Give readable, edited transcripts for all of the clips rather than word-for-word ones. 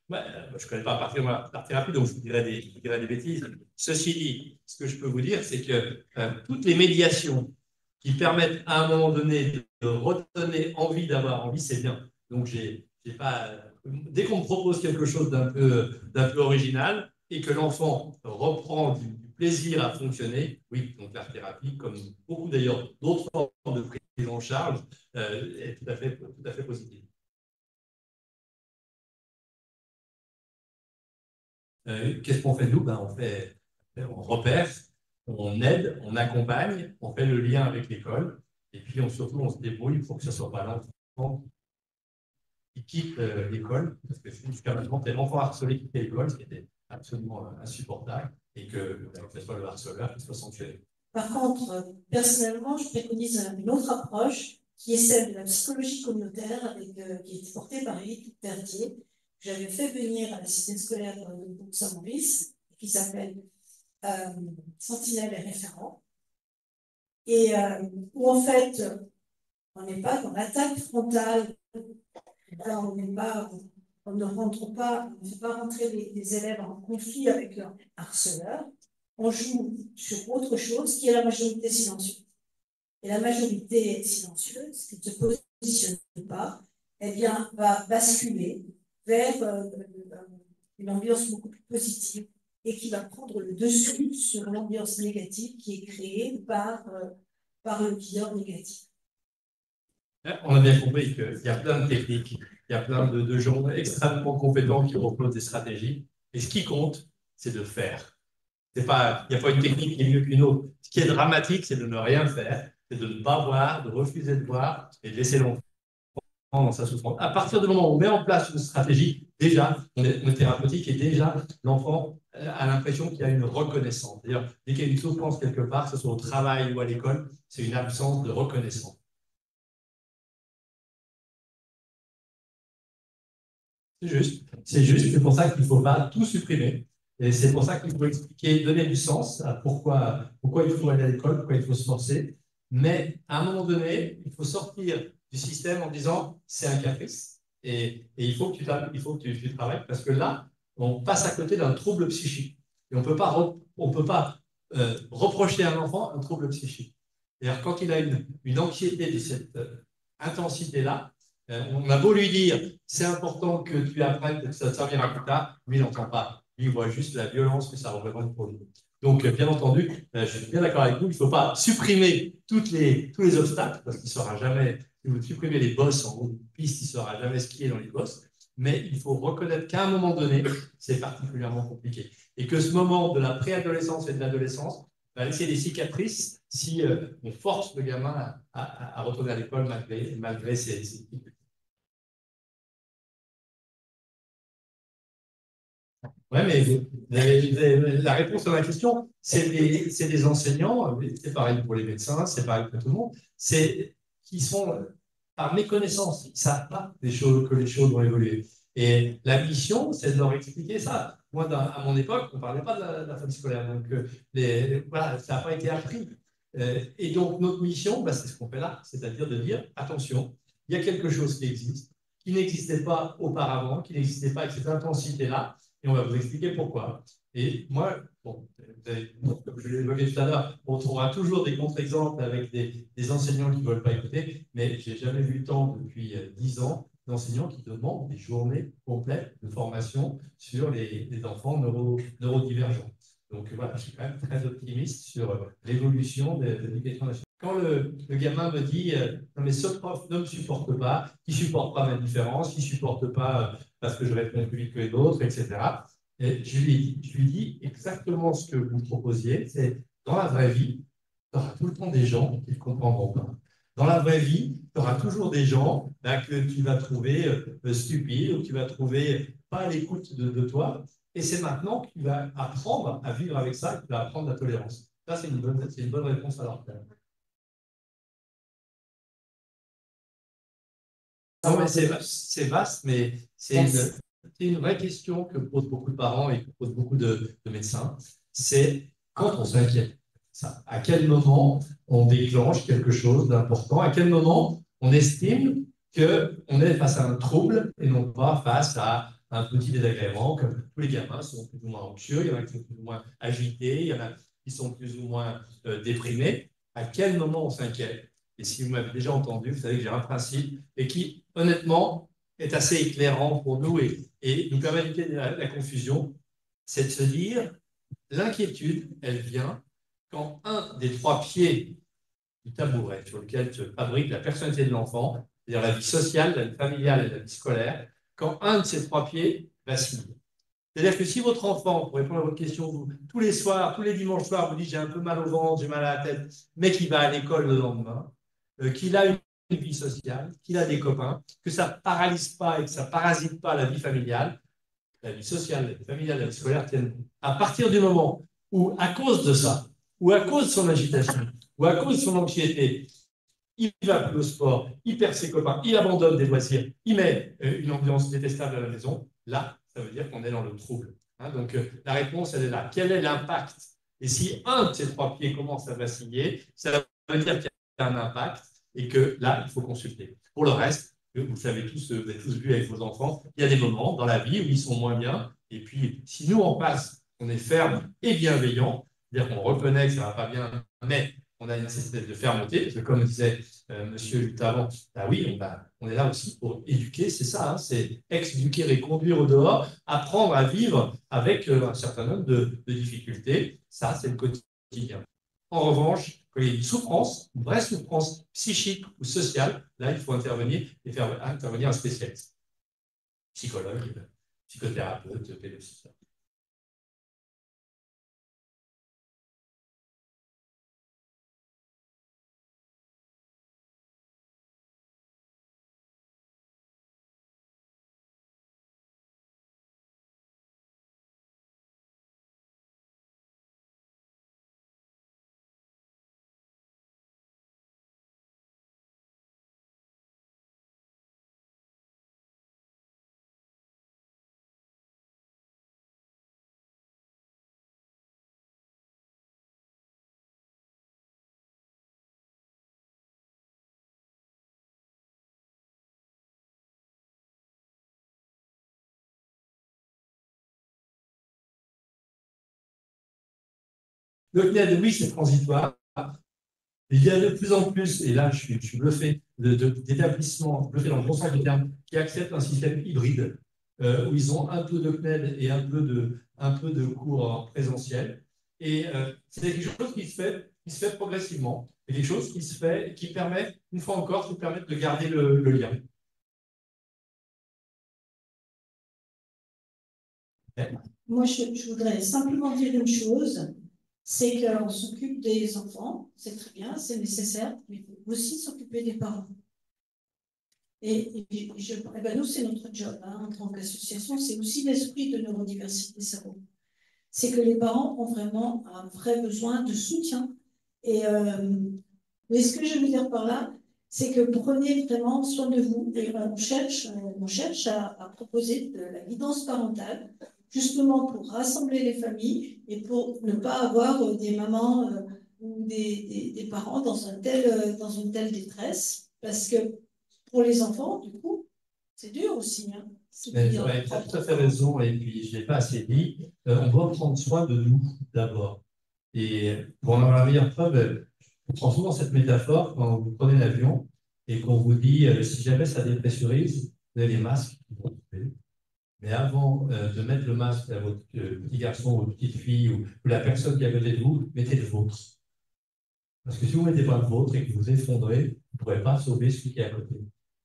Ouais, je ne connais pas particulièrement l'art thérapie, donc je vous dirais des bêtises. Ceci dit, ce que je peux vous dire, c'est que toutes les médiations qui permettent à un moment donné de redonner envie d'avoir envie, c'est bien. Donc, j'ai pas, dès qu'on me propose quelque chose d'un peu original et que l'enfant reprend du plaisir à fonctionner, oui, donc l'art thérapie, comme beaucoup d'ailleurs d'autres formes de prise en charge, est tout à fait positive. Qu'est-ce qu'on fait nous? Ben, on repère, on aide, on accompagne, on fait le lien avec l'école, et puis surtout on se débrouille pour que ce ne soit pas l'enfant qui quitte l'école, parce que jusqu'à maintenant, c'était l'enfant harcelé qui quittait l'école, ce qui était absolument insupportable, et que ce soit le harceleur qui soit sanctionné. Par contre, personnellement, je préconise une autre approche qui est celle de la psychologie communautaire, qui est portée par Élie Pertier, que j'avais fait venir à la cité scolaire de Saint-Maurice, qui s'appelle Sentinelle et référent, et où en fait, on n'est pas dans l'attaque frontale, on ne rentre pas, on ne fait pas rentrer les élèves en conflit avec leur harceleur, on joue sur autre chose qui est la majorité silencieuse. Et la majorité silencieuse, qui ne se positionne pas, eh bien, va basculer vers une ambiance beaucoup plus positive et qui va prendre le dessus sur l'ambiance négative qui est créée par le leader négatif. On a bien compris qu'il y a plein de techniques, il y a plein de gens extrêmement compétents qui proposent des stratégies, et ce qui compte, c'est de faire. Il n'y a pas une technique qui est mieux qu'une autre. Ce qui est dramatique, c'est de ne rien faire, c'est de ne pas voir, de refuser de voir et de laisser l'enfant dans sa souffrance. À partir du moment où on met en place une stratégie, déjà, on est thérapeutique et déjà, l'enfant a l'impression qu'il y a une reconnaissance. C'est-à-dire, dès qu'il y a une souffrance quelque part, que ce soit au travail ou à l'école, c'est une absence de reconnaissance. C'est juste, c'est pour ça qu'il ne faut pas tout supprimer. Et c'est pour ça qu'il faut expliquer, donner du sens à pourquoi il faut aller à l'école, pourquoi il faut se forcer. Mais à un moment donné, il faut sortir du système en disant c'est un caprice. Et il faut que tu travailles parce que là, on passe à côté d'un trouble psychique. Et on ne peut pas reprocher à un enfant un trouble psychique. C'est-à-dire quand il a une anxiété de cette intensité-là, on a beau lui dire, c'est important que tu apprennes, que ça te servira plus tard, lui, il n'entend pas. Lui, il voit juste la violence que ça représente pour lui. Donc, bien entendu, je suis bien d'accord avec vous, il ne faut pas supprimer tous les obstacles, parce qu'il ne sera jamais, si vous supprimez les bosses en haut d'une piste, il ne sera jamais skié dans les bosses, mais il faut reconnaître qu'à un moment donné, c'est particulièrement compliqué. Et que ce moment de la préadolescence et de l'adolescence va laisser des cicatrices si on force le gamin à retourner à l'école malgré ses difficultés. Oui, mais la réponse à ma question, c'est des enseignants, c'est pareil pour les médecins, c'est pareil pour tout le monde, c'est qui sont par méconnaissance, ils ne savent pas que les choses vont évoluer. Et la mission, c'est de leur expliquer ça. Moi, à mon époque, on ne parlait pas de la famille scolaire, donc voilà, ça n'a pas été appris. Et donc, notre mission, bah, c'est ce qu'on fait là, c'est-à-dire de dire, attention, il y a quelque chose qui existe, qui n'existait pas auparavant, qui n'existait pas avec cette intensité-là, et on va vous expliquer pourquoi. Et moi, bon, comme je l'ai évoqué tout à l'heure, on trouvera toujours des contre-exemples avec des enseignants qui ne veulent pas écouter, mais je n'ai jamais vu tant depuis 10 ans d'enseignants qui demandent des journées complètes de formation sur les enfants neurodivergents. Donc voilà, je suis quand même très optimiste sur l'évolution de l'éducation nationale. Quand le gamin me dit non mais ce prof ne me supporte pas, qui ne supporte pas ma différence, qui ne supporte pas parce que je réponds plus vite que les autres, etc. Et je lui dis exactement ce que vous proposiez, c'est dans la vraie vie, tu auras tout le temps des gens qui ne comprendront pas. Dans la vraie vie, tu auras toujours des gens là, que tu vas trouver stupides ou que tu vas trouver pas à l'écoute de toi. Et c'est maintenant que tu vas apprendre à vivre avec ça, que tu vas apprendre la tolérance. Ça, c'est une bonne réponse à leur faire. Non, mais c'est vaste, mais c'est une vraie question que posent beaucoup de parents et que posent beaucoup de médecins. C'est quand on s'inquiète. À quel moment on déclenche quelque chose d'important? À quel moment on estime qu'on est face à un trouble et non pas face à un petit désagrément, comme tous les gamins sont plus ou moins anxieux, il y en a qui sont plus ou moins agités, il y en a qui sont plus ou moins déprimés. À quel moment on s'inquiète? Et si vous m'avez déjà entendu, vous savez que j'ai un principe et qui, honnêtement, est assez éclairant pour nous et nous permet d'éviter la confusion, c'est de se dire, l'inquiétude, elle vient quand un des trois pieds du tabouret sur lequel se fabrique la personnalité de l'enfant, c'est-à-dire la vie sociale, la vie familiale et la vie scolaire, quand un de ces trois pieds vacille. C'est-à-dire que si votre enfant, pour répondre à votre question, vous, tous les soirs, tous les dimanches soirs, vous dites j'ai un peu mal au ventre, j'ai mal à la tête, mais qu'il va à l'école le lendemain, qu'il a une vie sociale, qu'il a des copains, que ça ne paralyse pas et que ça ne parasite pas la vie familiale, la vie sociale, la vie familiale, la vie scolaire tiennent. À partir du moment où, à cause de ça, ou à cause de son agitation, ou à cause de son anxiété, il va plus au sport, il perd ses copains, il abandonne des loisirs, il met une ambiance détestable à la maison, là, ça veut dire qu'on est dans le trouble. Hein, donc, la réponse, elle est là. Quel est l'impact? Et si un de ces trois pieds commence à vaciller, ça veut dire qu'il y a un impact et que là, il faut consulter. Pour le reste, vous le savez tous, vous avez tous vu avec vos enfants, il y a des moments dans la vie où ils sont moins bien. Et puis, si nous, en face, on est ferme et bienveillant, c'est-à-dire qu'on reconnaît que ça ne va pas bien, mais on a une espèce de fermeté, parce que comme disait Monsieur Lutte avant, bah oui, on est là aussi pour éduquer, c'est ça, hein, c'est exéduquer et conduire au dehors, apprendre à vivre avec un certain nombre de difficultés. Ça, c'est le quotidien. En revanche, quand il y a une souffrance, une vraie souffrance psychique ou sociale, là, il faut intervenir et faire intervenir un spécialiste, psychologue, psychothérapeute, pédopsychiatre. Le CNED, oui, c'est transitoire. Il y a de plus en plus, et là je suis bluffé, d'établissements, bluffé dans le bon sens du terme, qui acceptent un système hybride, où ils ont un peu de CNED et un peu de cours en présentiel. Et c'est quelque chose qui se fait progressivement, et quelque chose qui se fait, qui permet, une fois encore, qui permet de garder le lien. Moi, je voudrais simplement dire une chose, c'est qu'on s'occupe des enfants, c'est très bien, c'est nécessaire, mais il faut aussi s'occuper des parents. Et ben nous, c'est notre job, hein, en tant qu'association, c'est aussi l'esprit de neurodiversité cerveau. C'est que les parents ont vraiment un vrai besoin de soutien. Mais ce que je veux dire par là, c'est que prenez vraiment soin de vous. Et on cherche à proposer de la guidance parentale, justement pour rassembler les familles et pour ne pas avoir des mamans ou des parents dans une telle détresse. Parce que pour les enfants, du coup, c'est dur aussi. Hein. Tu as tout à fait raison, et puis je ne l'ai pas assez dit. On doit prendre soin de nous d'abord. Et pour en avoir la meilleure preuve, je prends souvent cette métaphore quand vous prenez l'avion et qu'on vous dit si jamais ça dépressurise, vous avez les masques qui vont tomber. Mais avant de mettre le masque à votre petit garçon ou votre petite fille ou la personne qui est à côté de vous, mettez le vôtre. Parce que si vous ne mettez pas le vôtre et que vous effondrez, vous ne pourrez pas sauver celui qui est à côté.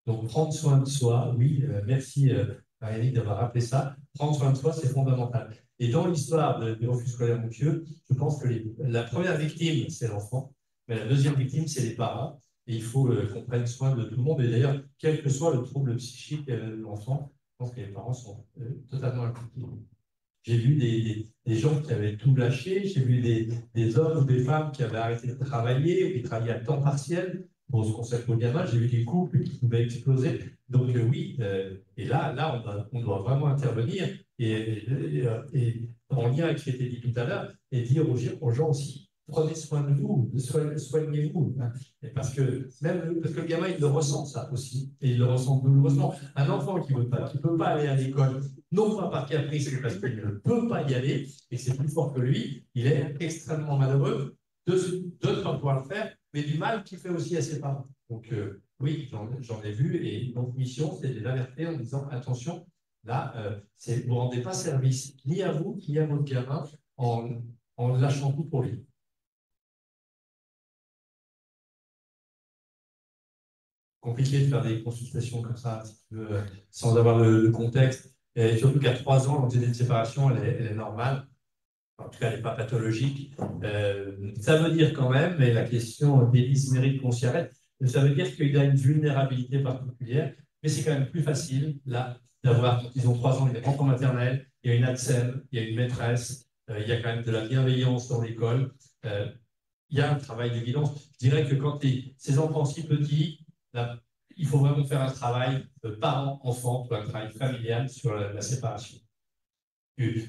Donc, prendre soin de soi, oui, merci Marie-Annick d'avoir rappelé ça. Prendre soin de soi, c'est fondamental. Et dans l'histoire du refus scolaire anxieux, je pense que la première victime, c'est l'enfant, mais la deuxième victime, c'est les parents. Et il faut qu'on prenne soin de tout le monde. Et d'ailleurs, quel que soit le trouble psychique de l'enfant, je pense que les parents sont totalement impliqués. J'ai vu des gens qui avaient tout lâché, j'ai vu des hommes ou des femmes qui avaient arrêté de travailler, qui travaillaient à temps partiel pour se consacrer au gamin. J'ai vu des couples qui pouvaient exploser. Donc oui, et là on doit vraiment intervenir et en lien avec ce qui a été dit tout à l'heure et dire aux gens aussi, prenez soin de vous, soignez-vous. Hein. Parce que le gamin, il le ressent ça aussi, et il le ressent douloureusement. Un enfant qui ne peut pas aller à l'école, non pas par caprice, mais parce qu'il ne peut pas y aller, et c'est plus fort que lui, il est extrêmement malheureux de ne pas pouvoir le faire, mais du mal qu'il fait aussi à ses parents. Donc oui, j'en ai vu, et notre mission, c'est de les alerter en disant attention, là, vous ne rendez pas service ni à vous, ni à votre gamin en lâchant tout pour lui. Compliqué de faire des consultations comme ça, sans avoir le contexte. Et surtout qu'à 3 ans, l'antécédent de séparation, elle est normale. En tout cas, elle n'est pas pathologique. Ça veut dire quand même, mais la question d'Élise mérite qu'on s'y arrête, ça veut dire qu'il y a une vulnérabilité particulière, mais c'est quand même plus facile, là, d'avoir, quand ils ont 3 ans, il y a des enfants maternels, il y a une ATSEM, il y a une maîtresse, il y a quand même de la bienveillance dans l'école, il y a un travail de guidance. Je dirais que quand ces enfants si petits, là, il faut vraiment faire un travail parent-enfant, un travail familial sur la séparation.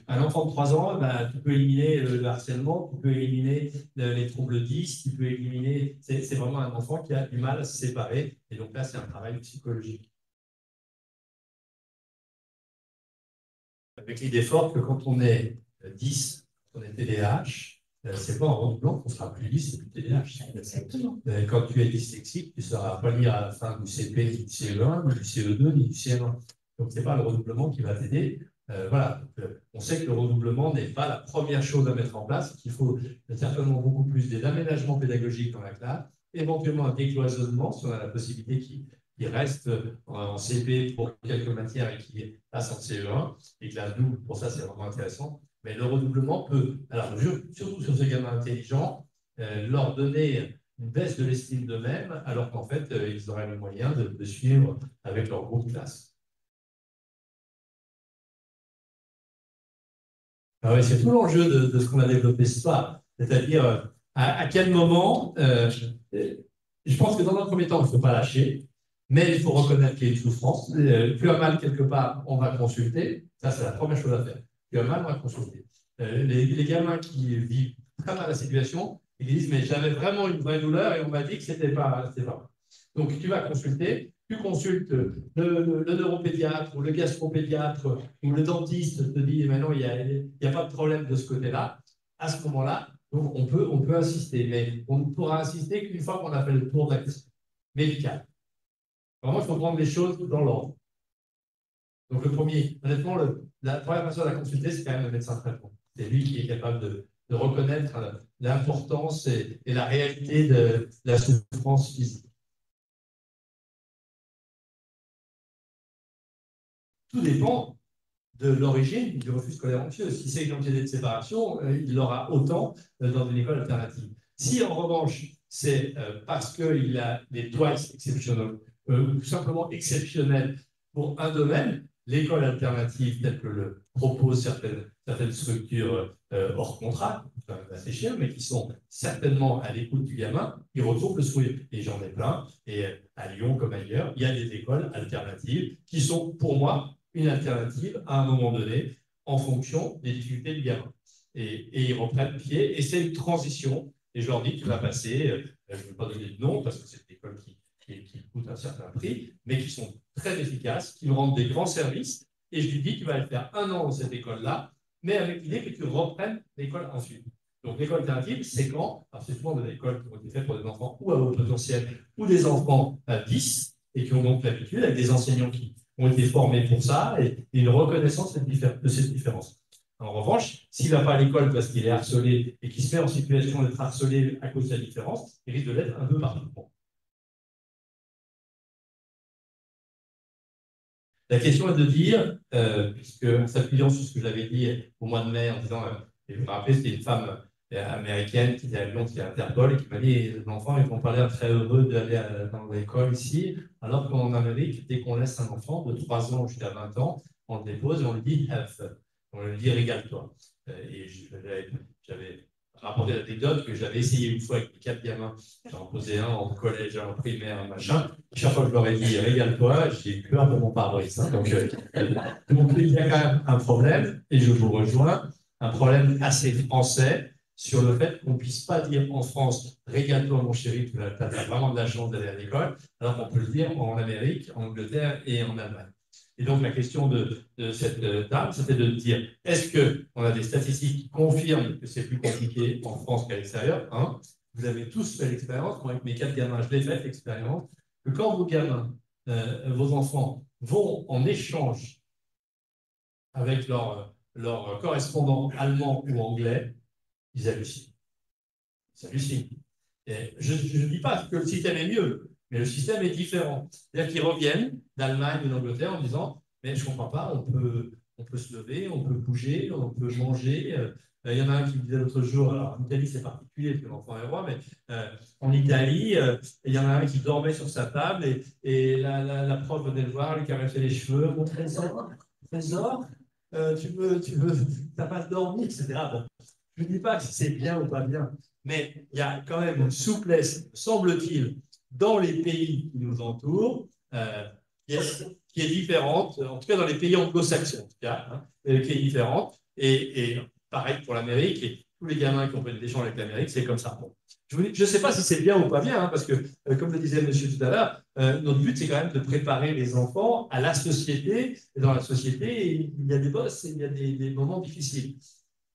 Un enfant de 3 ans, ben, tu peux éliminer le harcèlement, tu peux éliminer les troubles 10, tu peux éliminer. C'est vraiment un enfant qui a du mal à se séparer. Et donc là, c'est un travail psychologique. Avec l'idée forte que quand on est 10, on est TDAH, c'est pas en redoublant qu'on sera plus 10 et plus TDAH. Exactement. Quand tu es dyslexique, tu ne sauras pas lire à la fin du CP, ni du CE1, ni du CE2, ni du CM1. Donc, ce n'est pas le redoublement qui va t'aider. Voilà. On sait que le redoublement n'est pas la première chose à mettre en place, qu'il faut certainement beaucoup plus d'aménagements pédagogiques dans la classe, éventuellement un décloisonnement si on a la possibilité qui reste en CP pour quelques matières et qui passe en CE1, et que la double, pour ça, c'est vraiment intéressant. Mais le redoublement peut, alors surtout sur ces gamins intelligents, leur donner une baisse de l'estime d'eux-mêmes, alors qu'en fait, ils auraient le moyen de suivre avec leur groupe de classe. Ah ouais, c'est tout l'enjeu de ce qu'on a développé ce soir. C'est-à-dire, à quel moment, je pense que dans un premier temps, il ne faut pas lâcher, mais il faut reconnaître qu'il y a une souffrance. Tu as mal quelque part, on va consulter. Ça, c'est la première chose à faire. Tu as mal, on va consulter. Les gamins qui vivent très mal la situation, ils disent, mais j'avais vraiment une vraie douleur et on m'a dit que c'était pas. Donc, tu vas consulter. Tu consultes le neuropédiatre ou le gastropédiatre ou le dentiste te dit, mais non, il n'y a pas de problème de ce côté-là. À ce moment-là, donc on peut insister, mais on ne pourra insister qu'une fois qu'on a fait le tour de la question médicale. Vraiment, il faut prendre les choses dans l'ordre. Donc, honnêtement, la première personne à consulter, c'est quand même le médecin traitant. C'est lui qui est capable de reconnaître l'importance et la réalité de la souffrance physique. Tout dépend de l'origine du refus scolaire anxieux. Si c'est une anxiété de séparation, il l'aura autant dans une école alternative. Si en revanche, c'est parce qu'il a des twice exceptionnels, tout simplement exceptionnels pour un domaine, l'école alternative, telle que le proposent certaines structures hors contrat, assez chères, mais qui sont certainement à l'écoute du gamin, ils retrouvent le sourire. Et j'en ai plein. Et à Lyon comme ailleurs, il y a des écoles alternatives qui sont, pour moi, une alternative à un moment donné en fonction des difficultés du gamin. Et ils reprennent pied et c'est une transition. Et je leur dis, tu vas passer, je ne vais pas donner de nom parce que c'est une école qui coûte un certain prix, mais qui sont très efficaces, qui rendent des grands services. Et je lui dis, tu vas aller faire 1 an dans cette école-là, mais avec l'idée que tu reprennes l'école ensuite. Donc l'école alternative, c'est quand, alors c'est souvent des écoles qui ont été faites pour des enfants ou à haut potentiel, ou des enfants à 10, et qui ont donc l'habitude, avec des enseignants qui ont été formés pour ça, et une reconnaissance de cette différence. En revanche, s'il ne va pas à l'école parce qu'il est harcelé et qu'il se met en situation d'être harcelé à cause de la différence, il risque de l'être un peu partout. La question est de dire, puisque en s'appuyant sur ce que j'avais dit au mois de mai, en disant, et je me rappelle, c'était une femme américaine qui était à Lyon, qui est Interpol, et qui m'a dit, les enfants, ils vont pas l'air très heureux d'aller dans l'école ici, alors qu'en Amérique, dès qu'on laisse un enfant de 3 ans jusqu'à 20 ans, on le dépose et on lui dit have fun. On lui dit régale-toi. Et j'avais rapporté l'anecdote que j'avais essayé une fois avec les 4 gamins. J'en posais un en collège, un en primaire, un machin. Chaque fois que je leur ai dit régale-toi, j'ai peur de mon pare-brise. Hein. Donc, il y a quand même un problème, et je vous rejoins, un problème assez français sur le fait qu'on ne puisse pas dire en France, régale-toi mon chéri, tu as vraiment de la chance d'aller à l'école, alors qu'on peut le dire en Amérique, en Angleterre et en Allemagne. Et donc la question de cette table, c'était de dire, est-ce qu'on a des statistiques qui confirment que c'est plus compliqué en France qu'à l'extérieur, hein? Vous avez tous fait l'expérience, moi avec mes 4 gamins, je l'ai fait l'expérience, que quand vos gamins, vos enfants vont en échange avec leur correspondant allemand ou anglais, ils hallucinent. Ils hallucinent. Et je ne dis pas que le système est mieux, mais le système est différent. C'est-à-dire qu'ils reviennent d'Allemagne ou d'Angleterre en disant, mais je ne comprends pas, on peut se lever, on peut bouger, on peut manger. Il y en a un qui me disait l'autre jour, alors en Italie c'est particulier parce que l'enfant est roi, mais en Italie, il y en a un qui dormait sur sa table et la prof venait le voir, lui caressait les cheveux, mon trésor, tu veux, t'as pas dormi, etc. Bon, je ne dis pas si c'est bien ou pas bien, mais il y a quand même une souplesse, semble-t-il, dans les pays qui nous entourent, qui est différente, en tout cas dans les pays anglo-saxons, en tout cas, hein, qui est différente. Et pareil pour l'Amérique, et tous les gamins qui ont fait des échanges avec l'Amérique, c'est comme ça. Bon. Je ne sais pas si c'est bien ou pas bien, hein, parce que, comme le disait monsieur tout à l'heure, notre but, c'est quand même de préparer les enfants à la société. Et dans la société, il y a des bosses et il y a des moments difficiles.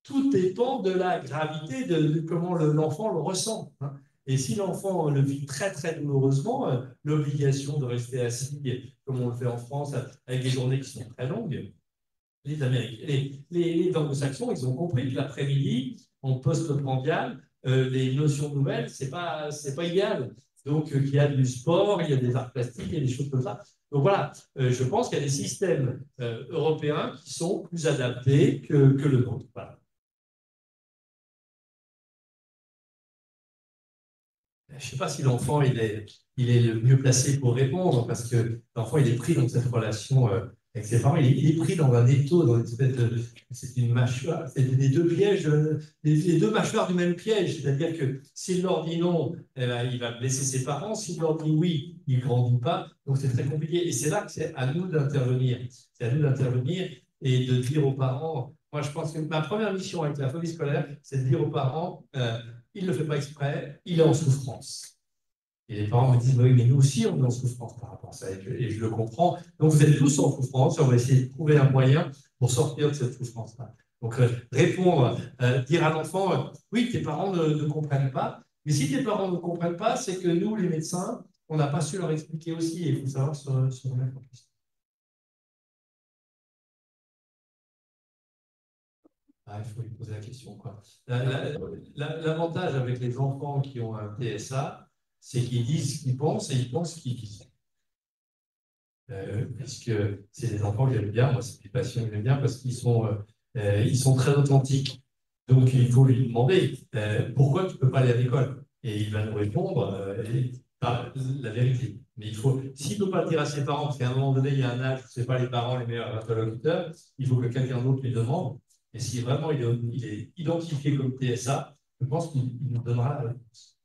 Tout dépend de la gravité de comment l'enfant le ressent, hein. Et si l'enfant le vit très, très douloureusement, l'obligation de rester assis, comme on le fait en France, avec des journées qui sont très longues, les Américains, les anglo-saxons, ils ont compris que l'après-midi, en post-prandial, les notions nouvelles, c'est pas idéal. Donc, il y a du sport, il y a des arts plastiques, il y a des choses comme ça. Donc voilà, je pense qu'il y a des systèmes européens qui sont plus adaptés que le nôtre. Voilà. Je ne sais pas si l'enfant il est le mieux placé pour répondre, parce que l'enfant il est pris dans cette relation avec ses parents, il est pris dans un étau, dans une espèce de. C'est une mâchoire, c'est les deux pièges, les deux mâchoires du même piège. C'est-à-dire que s'il leur dit non, eh ben, il va blesser ses parents, s'il leur dit oui, il ne grandit pas. Donc c'est très compliqué. Et c'est là que c'est à nous d'intervenir. C'est à nous d'intervenir et de dire aux parents. Moi, je pense que ma première mission avec la phobie scolaire, c'est de dire aux parents. Il ne le fait pas exprès, il est en souffrance. Et les parents me disent, oui, mais nous aussi, on est en souffrance par rapport à ça, et je le comprends. Donc, vous êtes tous en souffrance, et on va essayer de trouver un moyen pour sortir de cette souffrance-là. Donc, répondre, dire à l'enfant, oui, tes parents ne comprennent pas, mais si tes parents ne comprennent pas, c'est que nous, les médecins, on n'a pas su leur expliquer aussi, et il faut savoir se remettre en question. Ah, il faut lui poser la question, quoi. L'avantage avec les enfants qui ont un TSA, c'est qu'ils disent ce qu'ils pensent et ils pensent ce qu'ils disent. Puisque c'est des enfants que j'aime bien, moi, c'est des patients que j'aime bien parce ils sont très authentiques. Donc, il faut lui demander pourquoi tu ne peux pas aller à l'école. Et il va nous répondre par la vérité. Mais s'il ne peut pas le dire à ses parents, parce qu'à un moment donné, il y a un âge où ce n'est pas les parents les meilleurs interlocuteurs, il faut que quelqu'un d'autre lui demande. Et si vraiment il est identifié comme TSA, je pense qu'il nous donnera la réponse.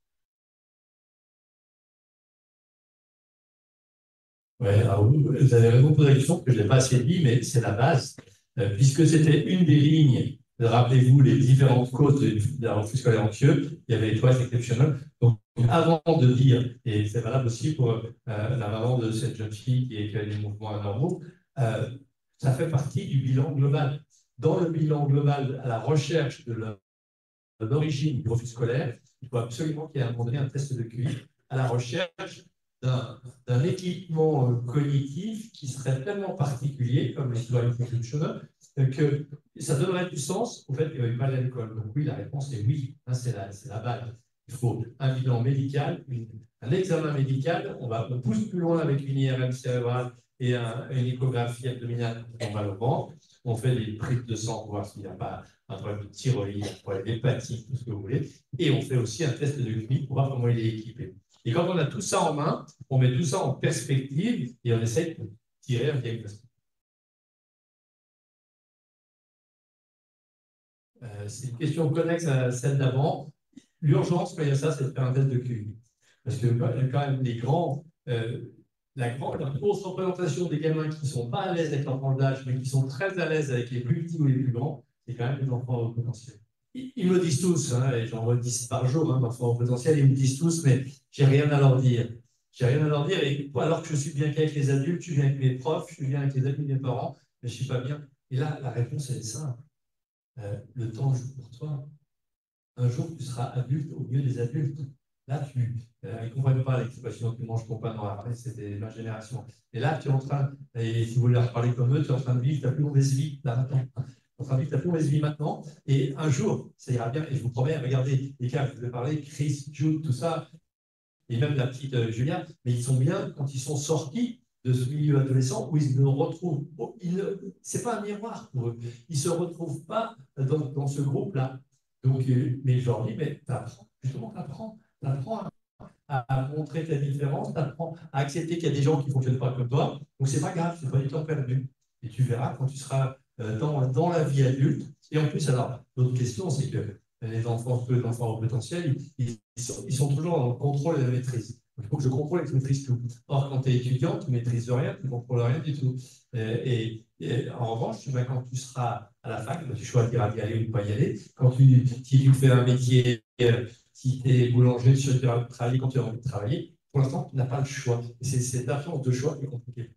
Ouais, alors vous avez raison de poser la question, que je ne l'ai pas assez dit, mais c'est la base, puisque c'était une des lignes, rappelez-vous, les différentes causes de la refus scolaire anxieux, il y avait les twice exceptional. Donc, avant de dire, et c'est valable aussi pour la maman de cette jeune fille qui a des mouvements anormaux, ça fait partie du bilan global. Dans le bilan global, à la recherche de l'origine du refus scolaire, il faut absolument qu'il y ait à un moment donné un test de QI à la recherche d'un équipement cognitif qui serait tellement particulier, comme les Turing Exceptional, que ça donnerait du sens au fait qu'il n'y avait pas à l'école. Donc oui, la réponse est oui, c'est la base. Il faut un bilan médical, un examen médical, on pousse plus loin avec une IRM cérébrale et une échographie abdominale on va le ventre. On fait des prises de sang pour voir s'il n'y a pas un problème de thyroïde, un problème d'hépatique, tout ce que vous voulez. Et on fait aussi un test de QI pour voir comment il est équipé. Et quand on a tout ça en main, on met tout ça en perspective et on essaie de tirer un diagnostic. C'est une question connexe à celle d'avant. L'urgence, quand il y a ça, c'est de faire un test de QI. Parce que quand même la grosse représentation des gamins qui ne sont pas à l'aise avec l'apprentissage, mais qui sont très à l'aise avec les plus petits ou les plus grands, c'est quand même les enfants au potentiel. ils me disent tous, hein, et j'en vois 10 par jour, hein, d'enfants au potentiel, ils me disent tous, mais j'ai rien à leur dire. J'ai rien à leur dire, et alors que je suis bien qu'avec les adultes, je suis bien avec mes profs, je suis bien avec les amis de mes parents, mais je ne suis pas bien. Et là, la réponse, elle est simple. Le temps joue pour toi. Un jour, tu seras adulte au milieu des adultes. Là, ils ne comprennent pas l'expression tu manges ton pain dans la rue, c'était ma génération. Et là, tu es en train, et si vous voulez leur parler comme eux, tu es en train de vivre ta plus mauvaise vie, là, maintenant. Tu es en train de vivre ta plus mauvaise vie maintenant, et un jour, ça ira bien, et je vous promets, regardez les cas, je vous ai parlé, Chris, Jude, tout ça, et même la petite Julia, mais ils sont bien quand ils sont sortis de ce milieu adolescent où ils ne retrouvent, c'est pas un miroir pour eux, ils ne se retrouvent pas dans ce groupe-là. Donc, mais je leur dis, mais t'apprends, justement, t'apprends à montrer ta différence, t'apprends à accepter qu'il y a des gens qui ne fonctionnent pas comme toi, donc c'est pas grave, c'est pas du temps perdu. Et tu verras quand tu seras dans la vie adulte. Et en plus, alors, l'autre question, c'est que les enfants au potentiel, ils sont toujours dans le contrôle et la maîtrise. Donc, il faut que je contrôle et que je maîtrise tout. Or, quand tu es étudiant, tu ne maîtrises rien, tu ne contrôles rien du tout. Et en revanche, quand tu seras à la fac, tu choisiras d'y aller ou de ne pas y aller. Si tu fais un métier, si tu es boulanger, si tu as travaillé quand tu as envie de travailler, pour l'instant, tu n'as pas le choix. Et c'est cette absence de choix qui est compliquée.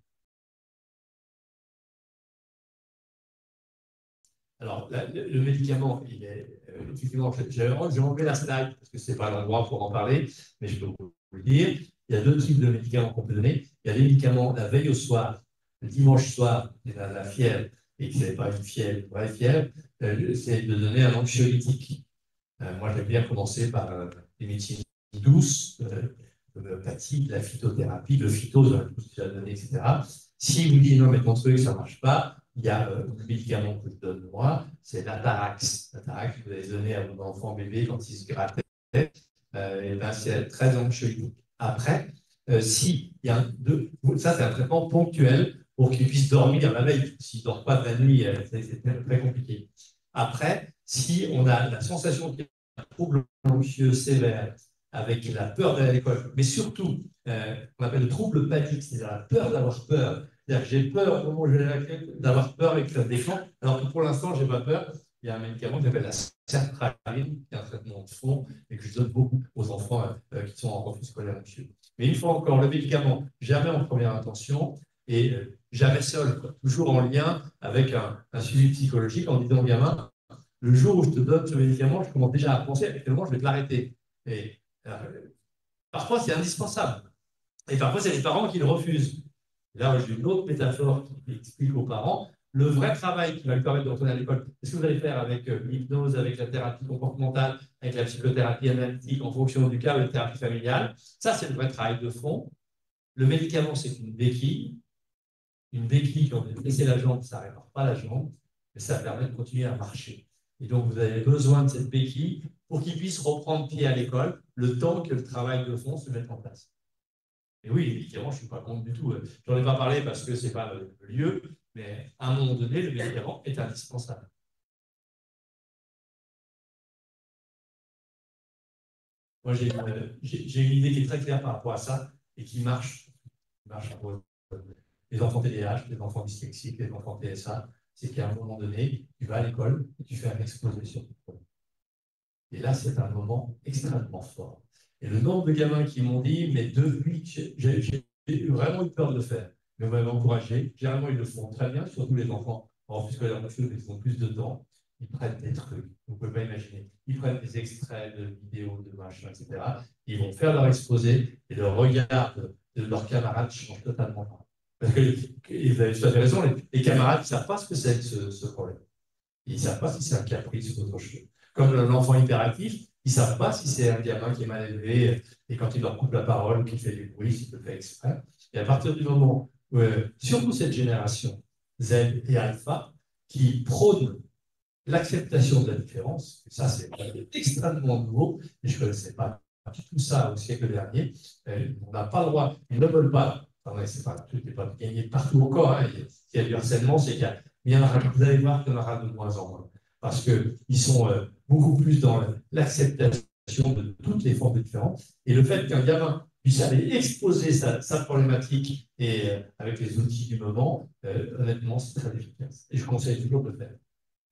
Alors, le médicament, il est effectivement, j'ai enlevé la slide parce que ce n'est pas l'endroit pour en parler, mais je peux vous le dire. Il y a deux types de médicaments qu'on peut donner. Il y a des médicaments la veille au soir, le dimanche soir, la fièvre, et que ce n'est pas une fièvre, une vraie fièvre, c'est de donner un anxiolytique. Moi, j'aime bien commencer par des médecines douces, l'homéopathie, la phytothérapie, le phyto, tout ce que tu as donné, etc. Si vous dites non, mais ton truc, ça ne marche pas, il y a le médicament que je donne moi, c'est l'Atarax. L'Atarax que vous avez donné à vos enfants bébés quand ils se grattaient, et ben, c'est très anxiolytique. Après, si il y a ça c'est un traitement ponctuel pour qu'ils puissent dormir la veille. S'ils ne dorment pas de la nuit, c'est très compliqué. Après, si on a la sensation qu'il y a un trouble anxieux sévère avec la peur d'aller à l'école, mais surtout, on appelle le trouble panique, c'est-à-dire la peur d'avoir peur. C'est-à-dire que j'ai peur au moment où je vais à l'école d'avoir peur et que ça déclenche, alors que pour l'instant, je n'ai pas peur. Il y a un médicament qui s'appelle la sertraline, qui est un traitement de fond et que je donne beaucoup aux enfants qui sont en refus scolaire anxieux. Mais une fois encore, le médicament, jamais en première intention et jamais seul, quoi. Toujours en lien avec un suivi psychologique en disant au gamin, le jour où je te donne ce médicament, je commence déjà à penser actuellement, je vais te l'arrêter. Et parfois, c'est indispensable. Et parfois, c'est les parents qui le refusent. Et là, j'ai une autre métaphore qui explique aux parents le vrai travail qui va lui permettre de retourner à l'école. Qu'est-ce que vous allez faire avec l'hypnose, avec la thérapie comportementale, avec la psychothérapie analytique en fonction du cas ou la thérapie familiale? Ça, c'est le vrai travail de fond. Le médicament, c'est une béquille. Une béquille, quand vous laissez la jambe, ça ne répare pas la jambe, mais ça permet de continuer à marcher. Et donc, vous avez besoin de cette béquille pour qu'il puisse reprendre pied à l'école le temps que le travail de fond se mette en place. Et oui, évidemment, je ne suis pas contre du tout. Je n'en ai pas parlé parce que ce n'est pas le lieu, mais à un moment donné, le médicament est indispensable. Moi, j'ai une idée qui est très claire par rapport à ça et qui marche pour les enfants TDAH, les enfants dyslexiques, les enfants TSA. C'est qu'à un moment donné, tu vas à l'école et tu fais un exposé sur ton problème. Et là, c'est un moment extrêmement fort. Et le nombre de gamins qui m'ont dit, mais depuis, j'ai vraiment eu peur de le faire, mais on m'avait encouragé. Généralement, ils le font très bien, surtout les enfants. Alors, puisque la chose, ils font plus de temps, ils prennent des trucs, vous ne pouvez pas imaginer. Ils prennent des extraits de vidéos, de machins, etc. Ils vont faire leur exposé et le regard de leurs camarades change totalement. Parce que, vous avez tout à fait raison, les camarades ne savent pas ce que c'est que ce problème. Ils ne savent pas si c'est un caprice ou autre chose. Comme l'enfant hyperactif, ils ne savent pas si c'est un gamin qui est mal élevé et quand il leur coupe la parole ou qu'il fait du bruit, s'il le fait exprès. Et à partir du moment où, surtout cette génération Z et Alpha, qui prône l'acceptation de la différence, et ça c'est extrêmement nouveau, et je ne connaissais pas tout ça au siècle dernier, on n'a pas le droit, ils ne veulent pas, c'est pas, tout n'est pas gagné partout encore, hein, il y a du harcèlement, c'est qu'il y a vous allez voir qu'il y en aura de moins en moins, parce qu'ils sont beaucoup plus dans l'acceptation de toutes les formes de différence, et le fait qu'un gamin puisse aller exposer sa problématique et avec les outils du moment, honnêtement, c'est très efficace. Et je conseille toujours de le faire.